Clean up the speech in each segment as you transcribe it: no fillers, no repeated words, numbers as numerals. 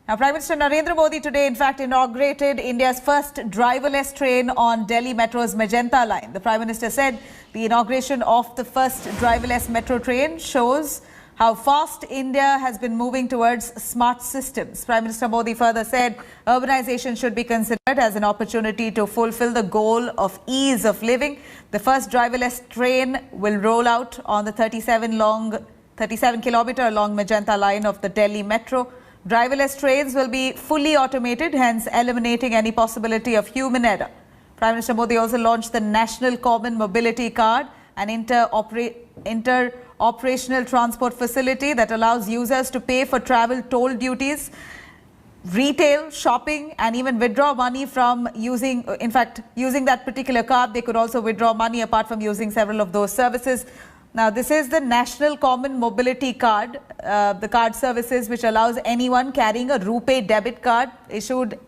Now, Prime Minister Narendra Modi today, in fact, inaugurated India's first driverless train on Delhi Metro's Magenta line. The Prime Minister said the inauguration of the first driverless metro train shows how fast India has been moving towards smart systems. Prime Minister Modi further said urbanization should be considered as an opportunity to fulfill the goal of ease of living. The first driverless train will roll out on the 37-kilometer long Magenta line of the Delhi Metro. Driverless trains will be fully automated, hence eliminating any possibility of human error. Prime Minister Modi also launched the National Common Mobility Card, an inter-operational transport facility that allows users to pay for travel toll duties, retail, shopping, and even withdraw money from using that particular card. They could also withdraw money apart from using several of those services. Now, this is the National Common Mobility Card, the card services which allows anyone carrying a RuPay debit card issued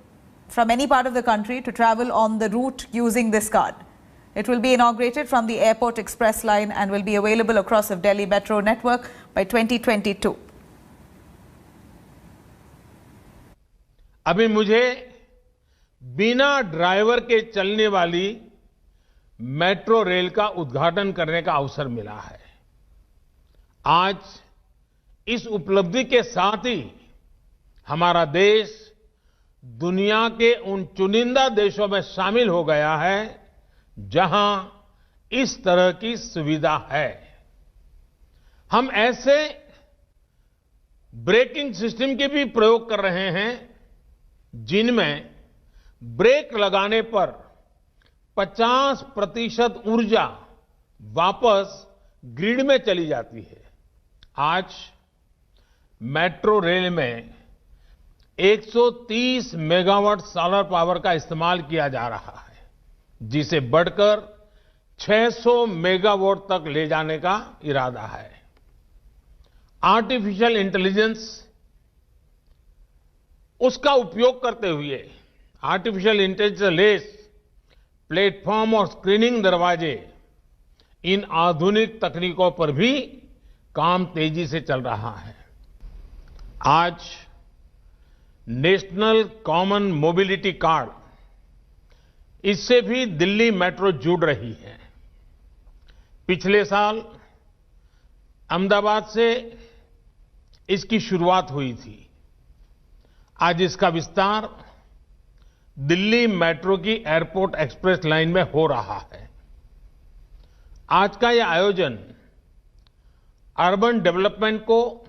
from any part of the country to travel on the route using this card. It will be inaugurated from the Airport Express line and will be available across the Delhi Metro network by 2022. अभी मुझे बिना driver के चलने वाली metro rail का उद्घाटन करने का अवसर मिला है। आज इस उपलब्धि के साथ ही हमारा देश दुनिया के उन चुनिंदा देशों में शामिल हो गया है जहां इस तरह की सुविधा है। हम ऐसे ब्रेकिंग सिस्टम के भी प्रयोग कर रहे हैं जिनमें ब्रेक लगाने पर 50% ऊर्जा वापस ग्रिड में चली जाती है। आज मेट्रो रेल में 130 मेगावाट सोलर पावर का इस्तेमाल किया जा रहा है, जिसे बढ़कर 600 मेगावाट तक ले जाने का इरादा है। आर्टिफिशियल इंटेलिजेंस उसका उपयोग करते हुए आर्टिफिशियल इंटेलिजेंस प्लेटफॉर्म और स्क्रीनिंग दरवाजे, इन आधुनिक तकनीकों पर भी काम तेजी से चल रहा है। आज नेशनल कॉमन मोबिलिटी कार्ड, इससे भी दिल्ली मेट्रो जुड़ रही है। पिछले साल अहमदाबाद से इसकी शुरुआत हुई थी। आज इसका विस्तार दिल्ली मेट्रो की एयरपोर्ट एक्सप्रेस लाइन में हो रहा है। आज का यह आयोजन अर्बन डेवलपमेंट को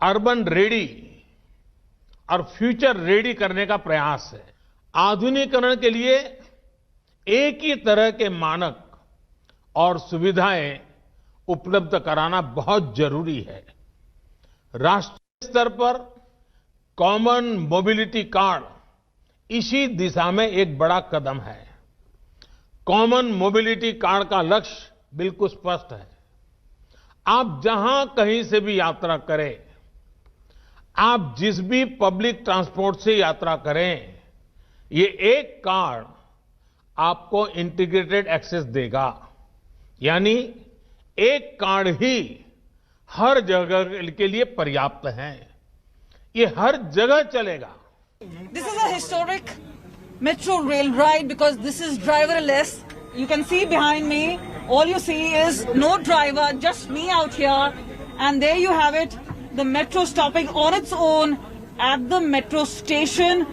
अर्बन रेडी और फ्यूचर रेडी करने का प्रयास है। आधुनिकीकरण के लिए एक ही तरह के मानक और सुविधाएं उपलब्ध कराना बहुत जरूरी है। राष्ट्रीय स्तर पर कॉमन मोबिलिटी कार्ड इसी दिशा में एक बड़ा कदम है। कॉमन मोबिलिटी कार्ड का लक्ष्य बिल्कुल स्पष्ट है। आप जहां कहीं से भी यात्रा करें, आप जिस भी पब्लिक ट्रांसपोर्ट से यात्रा करें, ये एक कार्ड आपको इंटीग्रेटेड एक्सेस देगा। यानी एक कार्ड ही हर जगह के लिए पर्याप्त है। ये हर जगह चलेगा। This is a historic metro rail ride because this is driverless. You can see behind me, all you see is no driver, just me out here. And there you have it, the metro stopping on its own at the metro station.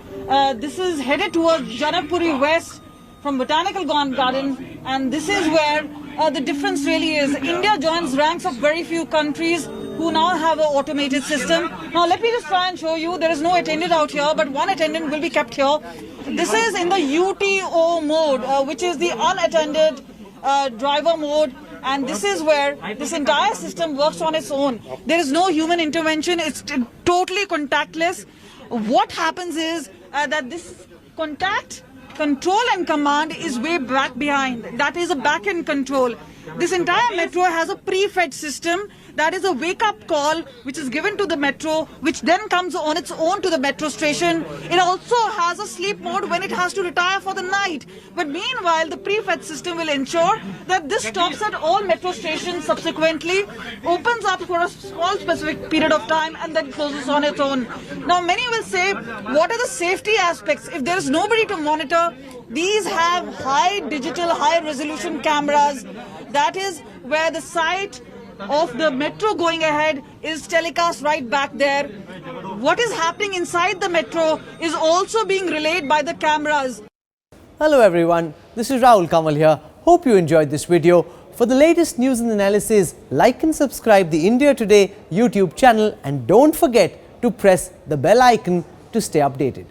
This is headed towards Janakpuri West from Botanical Garden, and this is where the difference really is. India joins ranks of very few countries who now have an automated system. Now let me just try and show you. There is no attendant out here, but one attendant will be kept here. This is in the UTO mode, which is the unattended driver mode, and this is where this entire system works on its own. There is no human intervention. It's totally contactless. What happens is that this contact, control and command is way back behind. That is a back-end control. This entire metro has a pre-fed system. That is a wake-up call which is given to the metro, which then comes on its own to the metro station. It also has a sleep mode when it has to retire for the night. But meanwhile, the pre-fed system will ensure that this stops at all metro stations subsequently, opens up for a small specific period of time and then closes on its own. Now, many will say, what are the safety aspects? If there is nobody to monitor, these have high digital, high resolution cameras. That is where the sight of the metro going ahead is telecast right back there. What is happening inside the metro is also being relayed by the cameras. Hello everyone, this is Rahul Kamal here. Hope you enjoyed this video. For the latest news and analysis, like and subscribe the India Today YouTube channel and don't forget to press the bell icon to stay updated.